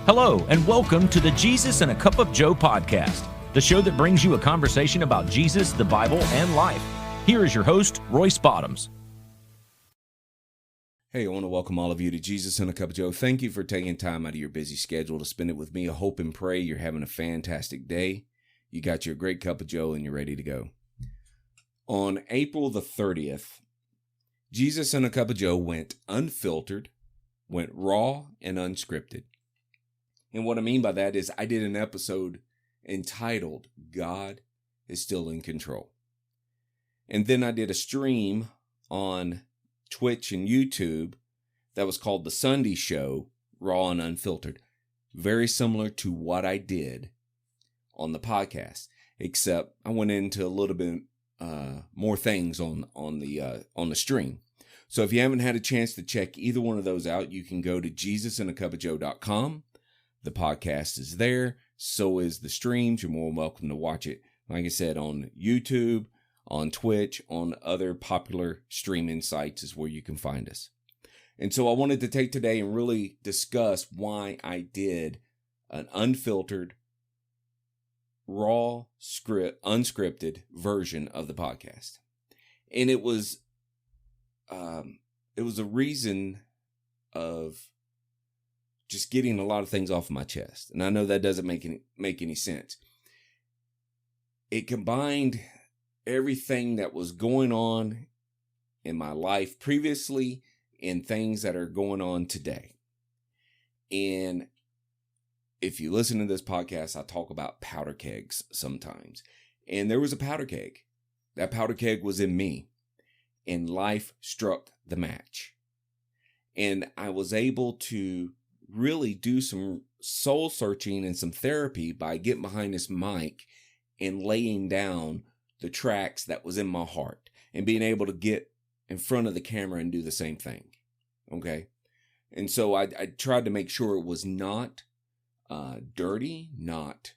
Hello, and welcome to the Jesus and a Cup of Joe podcast, the show that brings you a conversation about Jesus, the Bible, and life. Here is your host, Royce Bottoms. Hey, I want to welcome all of you to Jesus and a Cup of Joe. Thank you for taking time out of your busy schedule to spend it with me. I hope and pray you're having a fantastic day. You got your great cup of Joe and you're ready to go. On April the 30th, Jesus and a Cup of Joe went unfiltered, went raw and unscripted. And what I mean by that is I did an episode entitled, God is Still in Control. And then I did a stream on Twitch and YouTube that was called The Sunday Show, Raw and Unfiltered. Very similar to what I did on the podcast, except I went into a little bit more things on the stream. So if you haven't had a chance to check either one of those out, you can go to JesusandACupofJoe.com. The podcast is there. So is the streams. You're more welcome to watch it, like I said, on YouTube, on Twitch, on other popular streaming sites is where you can find us. And so I wanted to take today and really discuss why I did an unfiltered, raw, unscripted version of the podcast. And it was a reason of just getting a lot of things off my chest. And I know that doesn't make any sense. It combined everything that was going on in my life previously and things that are going on today. And if you listen to this podcast, I talk about powder kegs sometimes. And there was a powder keg. That powder keg was in me. And life struck the match. And I was able to really do some soul searching and some therapy by getting behind this mic and laying down the tracks that was in my heart and being able to get in front of the camera and do the same thing. Okay. And so I tried to make sure it was not dirty, not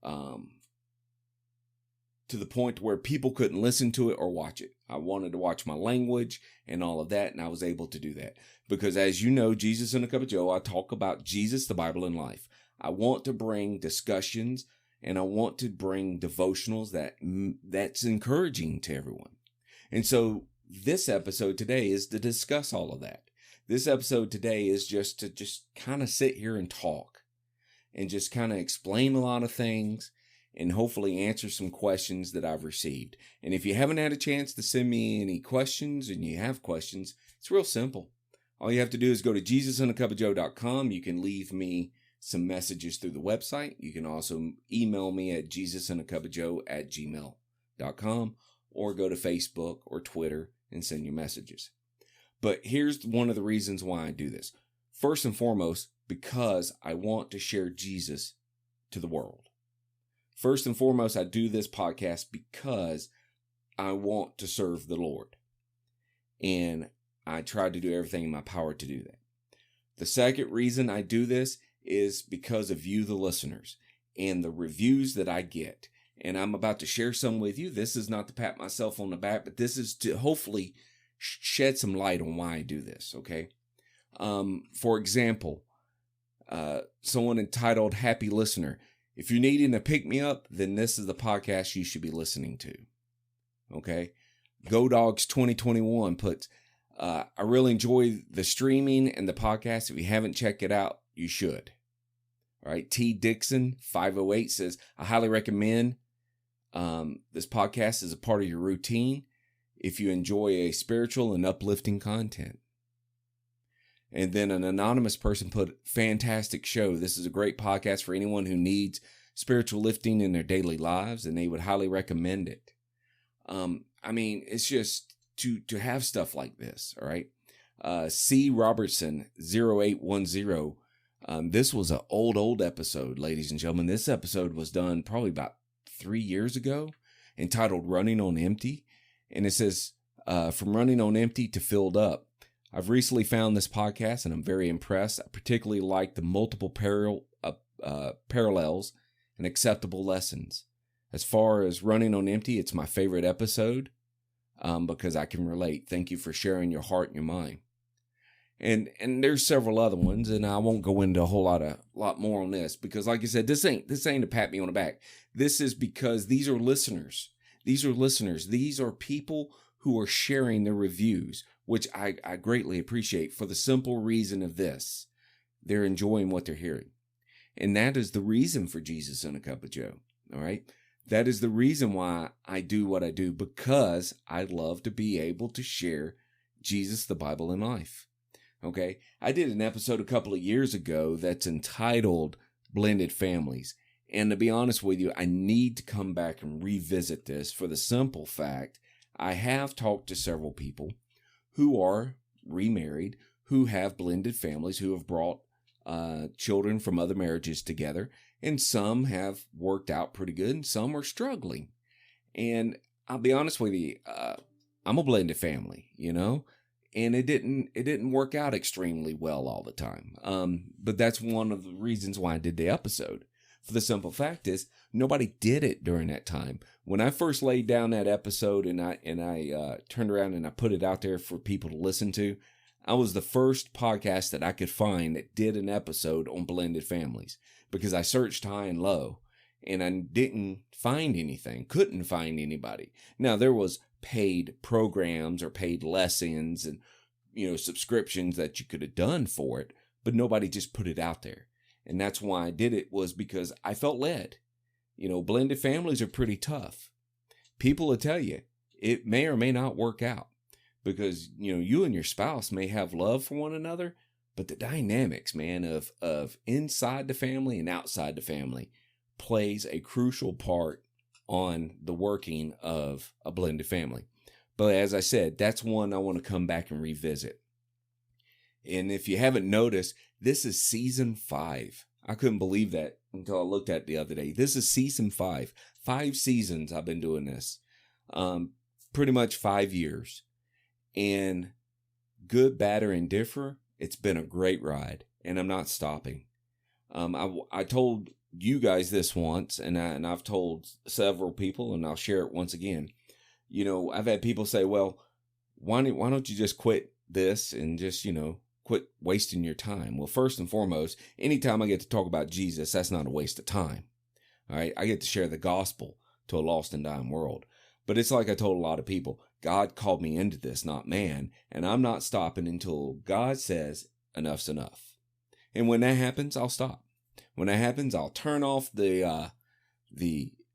to the point where people couldn't listen to it or watch it. I wanted to watch my language and all of that, and I was able to do that. Because as you know, Jesus and a Cup of Joe, I talk about Jesus, the Bible, and life. I want to bring discussions, and I want to bring devotionals that's encouraging to everyone. And so this episode today is to discuss all of that. This episode today is just to kind of sit here and talk and just kind of explain a lot of things and hopefully answer some questions that I've received. And if you haven't had a chance to send me any questions and you have questions, it's real simple. All you have to do is go to JesusandACupofJoe.com. You can leave me some messages through the website. You can also email me at JesusandACupofJoe@gmail.com or go to Facebook or Twitter and send your messages. But here's one of the reasons why I do this. First and foremost, because I want to share Jesus to the world. First and foremost, I do this podcast because I want to serve the Lord. And I try to do everything in my power to do that. The second reason I do this is because of you, the listeners, and the reviews that I get. And I'm about to share some with you. This is not to pat myself on the back, but this is to hopefully shed some light on why I do this, okay? For example, someone entitled Happy Listener. If you're needing to pick me up, then this is the podcast you should be listening to. Okay? Go Dogs 2021 puts, I really enjoy the streaming and the podcast. If you haven't checked it out, you should. All right. T Dixon 508 says, I highly recommend this podcast as a part of your routine if you enjoy a spiritual and uplifting content. And then an anonymous person put, fantastic show. This is a great podcast for anyone who needs spiritual lifting in their daily lives, and they would highly recommend it. It's just to have stuff like this, all right? C. Robertson 0810. This was an old episode, ladies and gentlemen. This episode was done probably about 3 years ago, entitled Running on Empty. And it says, from running on empty to filled up. I've recently found this podcast and I'm very impressed. I particularly like the multiple parallels and acceptable lessons. As far as running on empty, it's my favorite episode because I can relate. Thank you for sharing your heart and your mind. And there's several other ones, and I won't go into a lot more on this because, like I said, this ain't to pat me on the back. This is because these are listeners. These are listeners. These are people who are sharing their reviews, which I greatly appreciate for the simple reason of this. They're enjoying what they're hearing. And that is the reason for Jesus and a Cup of Joe. All right. That is the reason why I do what I do, because I love to be able to share Jesus, the Bible, and life. Okay. I did an episode a couple of years ago that's entitled Blended Families. And to be honest with you, I need to come back and revisit this for the simple fact I have talked to several people who are remarried, who have blended families, who have brought children from other marriages together, and some have worked out pretty good, and some are struggling. And I'll be honest with you, I'm a blended family, and it didn't work out extremely well all the time. But that's one of the reasons why I did the episode. For the simple fact is, nobody did it during that time. When I first laid down that episode and I turned around and I put it out there for people to listen to, I was the first podcast that I could find that did an episode on blended families, because I searched high and low and I didn't find anything, couldn't find anybody. Now, there was paid programs or paid lessons and, subscriptions that you could have done for it, but nobody just put it out there. And that's why I did it, was because I felt led. Blended families are pretty tough. People will tell you it may or may not work out, because, you and your spouse may have love for one another, but the dynamics, man, of inside the family and outside the family plays a crucial part on the working of a blended family. But as I said, that's one I want to come back and revisit. And if you haven't noticed, this is season 5. I couldn't believe that until I looked at it the other day. This is season 5. 5 seasons I've been doing this. Pretty much 5 years. And good, bad, or indifferent, it's been a great ride. And I'm not stopping. I told you guys this once, and I've told several people, and I'll share it once again. I've had people say, well, why don't you just quit this and just, quit wasting your time? Well, first and foremost, anytime I get to talk about Jesus, that's not a waste of time. All right. I get to share the gospel to a lost and dying world. But it's like I told a lot of people, God called me into this, not man. And I'm not stopping until God says enough's enough. And when that happens, I'll stop. When that happens, I'll turn off the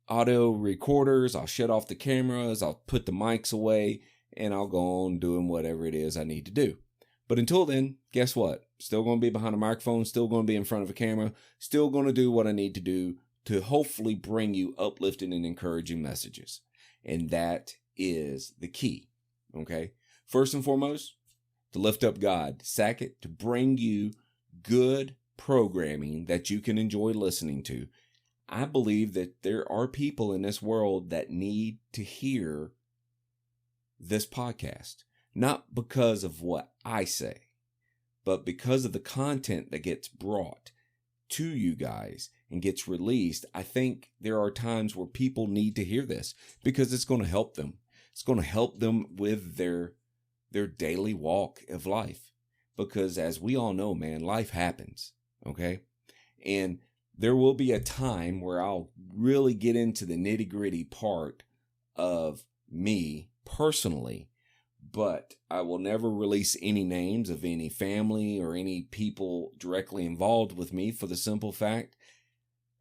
audio recorders. I'll shut off the cameras. I'll put the mics away, and I'll go on doing whatever it is I need to do. But until then, guess what? Still going to be behind a microphone, still going to be in front of a camera, still going to do what I need to do to hopefully bring you uplifting and encouraging messages. And that is the key. Okay? First and foremost, to lift up God. Second, to bring you good programming that you can enjoy listening to. I believe that there are people in this world that need to hear this podcast. Not because of what I say, but because of the content that gets brought to you guys and gets released. I think there are times where people need to hear this because it's going to help them. It's going to help them with their daily walk of life. Because as we all know, man, life happens. Okay? And there will be a time where I'll really get into the nitty-gritty part of me personally. But I will never release any names of any family or any people directly involved with me, for the simple fact,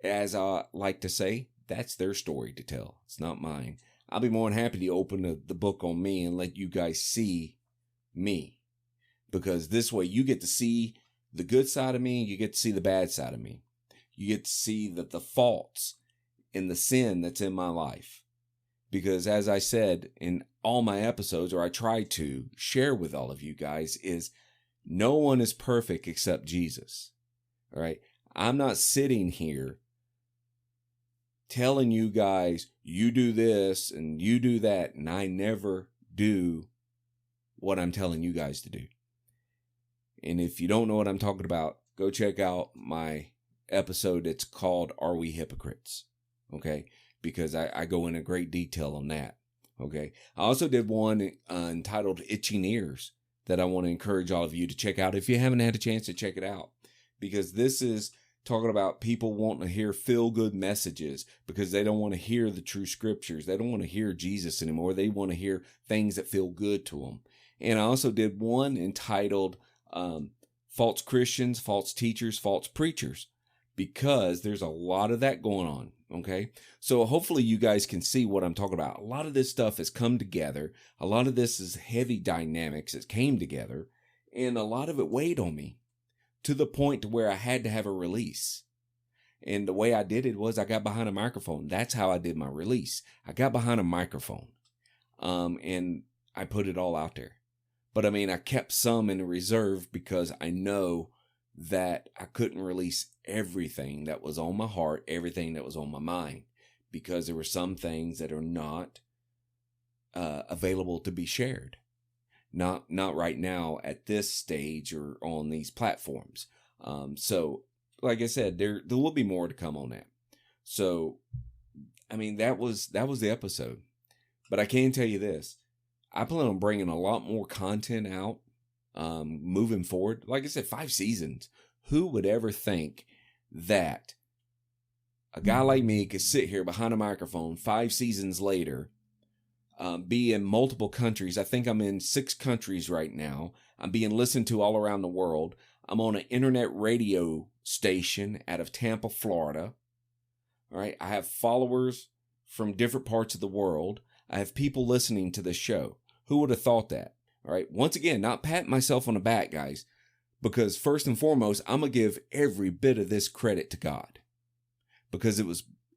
as I like to say, that's their story to tell. It's not mine. I'll be more than happy to open the book on me and let you guys see me. Because this way you get to see the good side of me, you get to see the bad side of me. You get to see the faults and the sin that's in my life. Because as I said in all my episodes, or I try to share with all of you guys, is no one is perfect except Jesus. All right. I'm not sitting here telling you guys, you do this and you do that, and I never do what I'm telling you guys to do. And if you don't know what I'm talking about, go check out my episode. It's called Are We Hypocrites? Okay. Because I go into great detail on that. Okay. I also did one entitled Itching Ears. that I want to encourage all of you to check out if you haven't had a chance to check it out. Because this is talking about people wanting to hear feel-good messages because they don't want to hear the true scriptures. They don't want to hear Jesus anymore. They want to hear things that feel good to them. And I also did one entitled False Christians, False Teachers, False Preachers, because there's a lot of that going on, okay? So hopefully you guys can see what I'm talking about. A lot of this stuff has come together. A lot of this is heavy dynamics. It came together, and a lot of it weighed on me to the point to where I had to have a release. And the way I did it was I got behind a microphone. That's how I did my release. I got behind a microphone, and I put it all out there. But I mean, I kept some in reserve because I know that I couldn't release everything that was on my heart, everything that was on my mind, because there were some things that are not available to be shared. Not right now at this stage or on these platforms. So, like I said, there will be more to come on that. So, I mean, that was the episode. But I can tell you this: I plan on bringing a lot more content out moving forward. Like I said, 5 seasons. Who would ever think that a guy like me could sit here behind a microphone 5 seasons later? Be in multiple countries. I think I'm in 6 countries right now. I'm being listened to all around the world. I'm on an internet radio station out of Tampa, Florida. All right. I have followers from different parts of the world. I have people listening to the show. Who would have thought that? All right. Once again, not patting myself on the back, guys, because first and foremost, I'm going to give every bit of this credit to God, because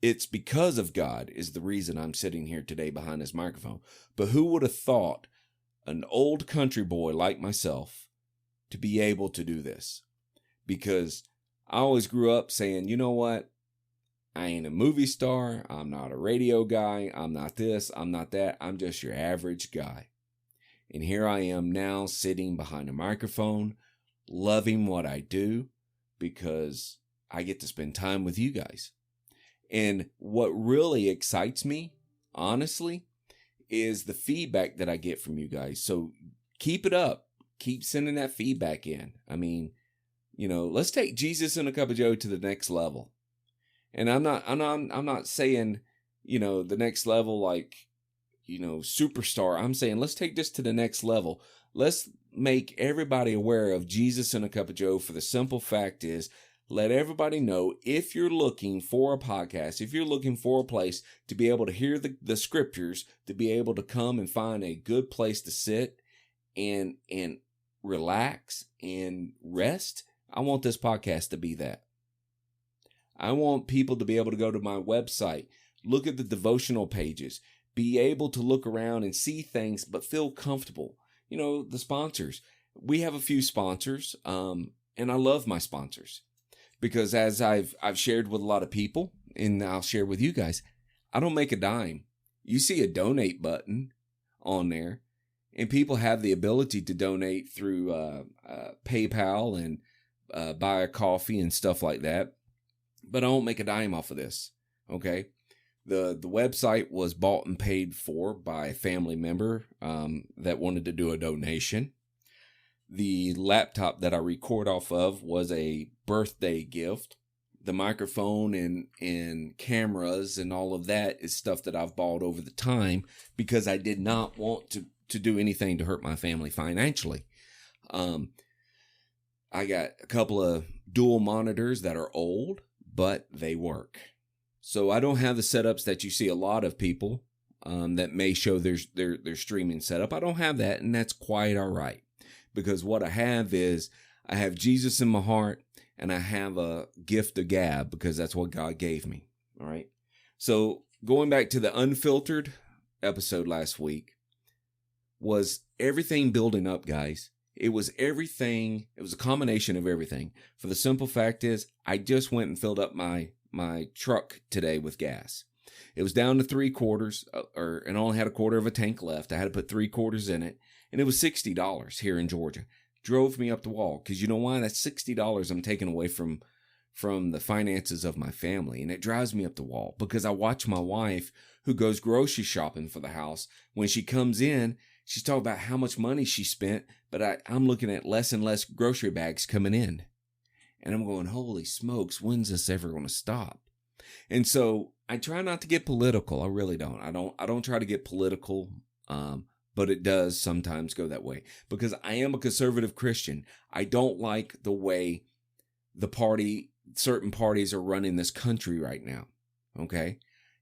it's because of God is the reason I'm sitting here today behind this microphone. But who would have thought an old country boy like myself to be able to do this? Because I always grew up saying, you know what? I ain't a movie star. I'm not a radio guy. I'm not this. I'm not that. I'm just your average guy. And here I am now sitting behind a microphone, loving what I do because I get to spend time with you guys. And what really excites me, honestly, is the feedback that I get from you guys. So keep it up. Keep sending that feedback in. I mean, let's take Jesus and a Cup of Joe to the next level. And I'm not saying, the next level like, superstar. I'm saying let's take this to the next level. Let's make everybody aware of Jesus and a Cup of Joe, for the simple fact is, let everybody know, if you're looking for a podcast, if you're looking for a place to be able to hear the scriptures, to be able to come and find a good place to sit and relax and rest, I want this podcast to be that. I want people to be able to go to my website, look at the devotional pages, be able to look around and see things, but feel comfortable. The sponsors. We have a few sponsors, and I love my sponsors. Because as I've shared with a lot of people, and I'll share with you guys, I don't make a dime. You see a donate button on there, and people have the ability to donate through PayPal and buy a coffee and stuff like that. But I won't make a dime off of this, okay? The website was bought and paid for by a family member that wanted to do a donation. The laptop that I record off of was a birthday gift. The microphone and cameras and all of that is stuff that I've bought over the time because I did not want to do anything to hurt my family financially. I got a couple of dual monitors that are old, but they work. So I don't have the setups that you see a lot of people that may show their streaming setup. I don't have that, and that's quite all right. Because what I have is I have Jesus in my heart, and I have a gift of gab because that's what God gave me. All right. So going back to the unfiltered episode last week, was everything building up, guys. It was everything. It was a combination of everything. For the simple fact is, I just went and filled up my truck today with gas. It was down to 3/4, and only had a quarter of a tank left. I had to put 3/4 in it, and it was $60 here in Georgia. Drove me up the wall, because you know why? That's $60 I'm taking away from the finances of my family, and it drives me up the wall because I watch my wife, who goes grocery shopping for the house, when she comes in, She's talking about how much money she spent, but I'm looking at less and less grocery bags coming in. And I'm going, holy smokes, when's this ever going to stop? And so I try not to get political. I really don't. I don't try to get political, but it does sometimes go that way because I am a conservative Christian. I don't like the way certain parties are running this country right now. Okay.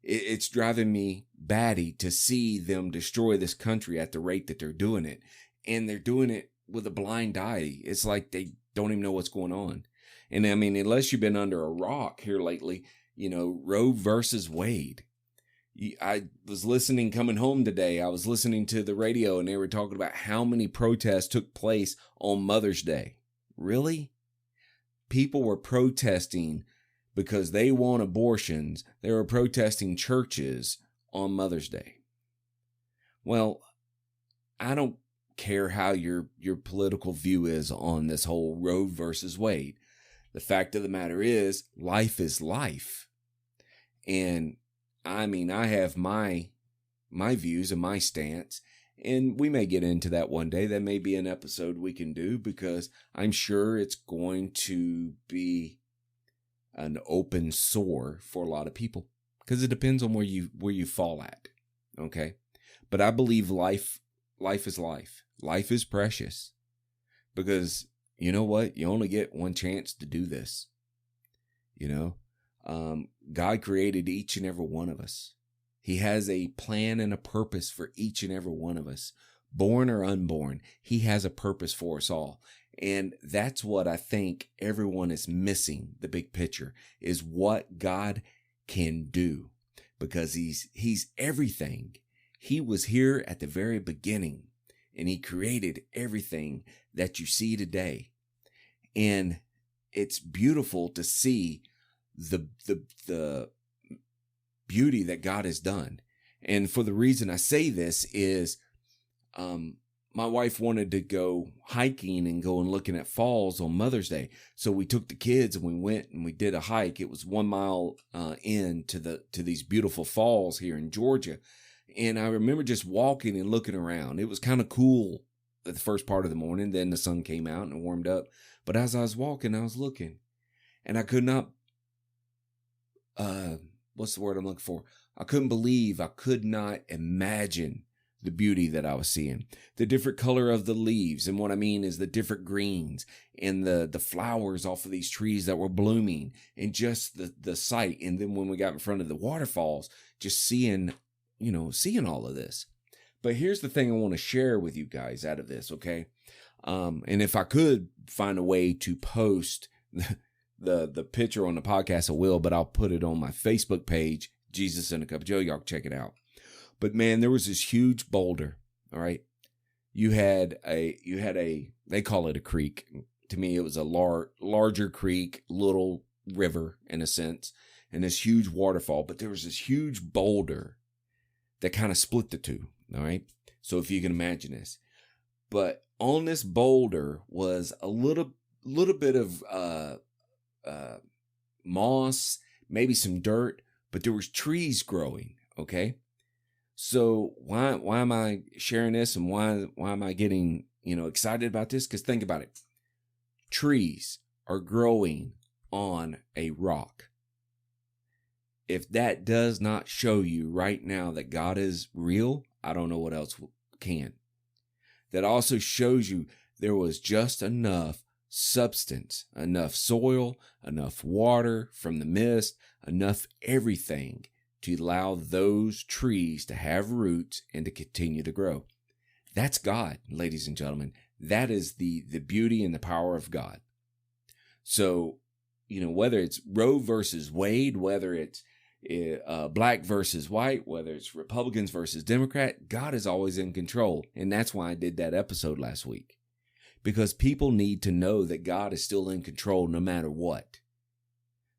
It's driving me batty to see them destroy this country at the rate that they're doing it. And they're doing it with a blind eye. It's like they don't even know what's going on. And I mean, unless you've been under a rock here lately, Roe versus Wade. I was listening coming home today. I was listening to the radio and they were talking about how many protests took place on Mother's Day. Really? People were protesting because they want abortions. They were protesting churches on Mother's Day. Well, I don't care how your political view is on this whole Roe versus Wade. The fact of the matter is, life is life. And I mean, I have my views and my stance, and we may get into that one day. That may be an episode we can do because I'm sure it's going to be an open sore for a lot of people because it depends on where you fall at. Okay. But I believe life is life. Life is precious because you know what? You only get one chance to do this. God created each and every one of us. He has a plan and a purpose for each and every one of us, born or unborn. He has a purpose for us all. And that's what I think everyone is missing. The big picture is what God can do because he's everything. He was here at the very beginning and he created everything that you see today. And it's beautiful to see the beauty that God has done. And for the reason I say this is, my wife wanted to go hiking and go and looking at falls on Mother's Day. So we took the kids and we went and we did a hike. It was 1 mile in to these beautiful falls here in Georgia. And I remember just walking and looking around. It was kind of cool at the first part of the morning. Then the sun came out and it warmed up. But as I was walking, I was looking and I could not, what's the word I'm looking for? I could not imagine the beauty that I was seeing, the different color of the leaves. And what I mean is the different greens and the flowers off of these trees that were blooming and just the sight. And then when we got in front of the waterfalls, just seeing all of this. But here's the thing I want to share with you guys out of this. Okay. And if I could find a way to post the picture on the podcast, I will, but I'll put it on my Facebook page, Jesus and a Cup of Joe. Y'all check it out. But man, there was this huge boulder. All right. You had a, they call it a creek. To me, it was a larger creek, little river in a sense, and this huge waterfall. But there was this huge boulder that kind of split the two. All right. So if you can imagine this, but on this boulder was a little bit of, moss, maybe some dirt, but there was trees growing. Okay. So why am I sharing this and why am I getting, excited about this? Because think about it. Trees are growing on a rock. If that does not show you right now that God is real, I don't know what else can. That also shows you there was just enough substance, enough soil, enough water from the mist, enough everything to allow those trees to have roots and to continue to grow. That's God, ladies and gentlemen. That is the beauty and the power of God. So, whether it's Roe versus Wade, whether it's black versus white, whether it's Republicans versus Democrat, God is always in control. And that's why I did that episode last week. Because people need to know that God is still in control no matter what.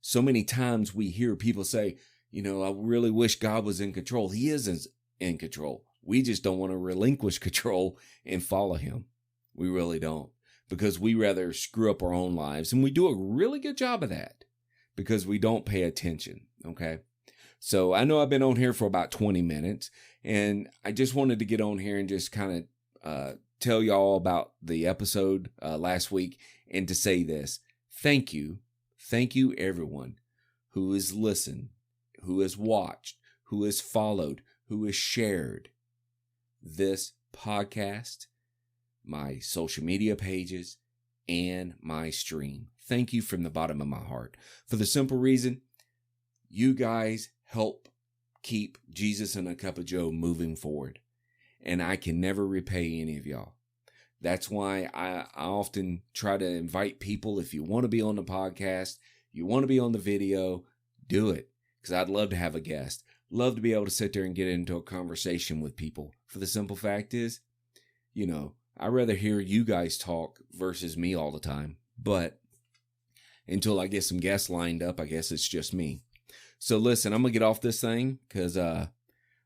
So many times we hear people say, I really wish God was in control. He is in control. We just don't want to relinquish control and follow him. We really don't, because we rather screw up our own lives. And we do a really good job of that because we don't pay attention. Okay. So I know I've been on here for about 20 minutes and I just wanted to get on here and just kind of tell y'all about the episode last week and to say this. Thank you. Thank you, everyone who has listened, who has watched, who has followed, who has shared this podcast, my social media pages, and my stream. Thank you from the bottom of my heart. For the simple reason, you guys help keep Jesus and a Cup of Joe moving forward. And I can never repay any of y'all. That's why I often try to invite people. If you want to be on the podcast, you want to be on the video, do it. Because I'd love to have a guest. Love to be able to sit there and get into a conversation with people. For the simple fact is, I'd rather hear you guys talk versus me all the time. But until I get some guests lined up, I guess it's just me. So listen, I'm going to get off this thing because I'm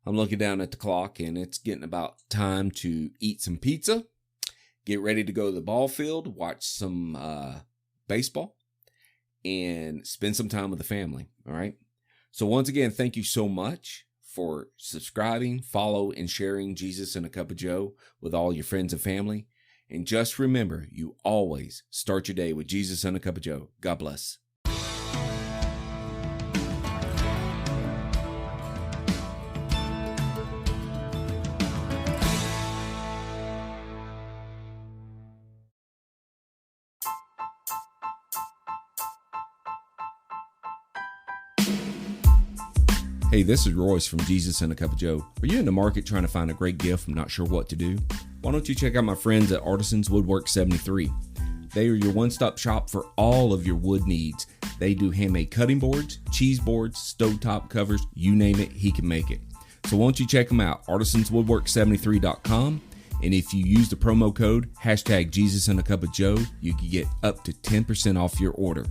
looking down at the clock and it's getting about time to eat some pizza, get ready to go to the ball field, watch some baseball, and spend some time with the family. All right. So once again, thank you so much for subscribing, follow, and sharing Jesus and a Cup of Joe with all your friends and family. And just remember, you always start your day with Jesus and a Cup of Joe. God bless. Hey, this is Royce from Jesus and a Cup of Joe. Are you in the market trying to find a great gift and not sure what to do? Why don't you check out my friends at Artisans Woodwork 73. They are your one-stop shop for all of your wood needs. They do handmade cutting boards, cheese boards, stovetop covers, you name it, he can make it. So why don't you check them out, artisanswoodwork73.com. And if you use the promo code #Jesus and a Cup of Joe, you can get up to 10% off your order.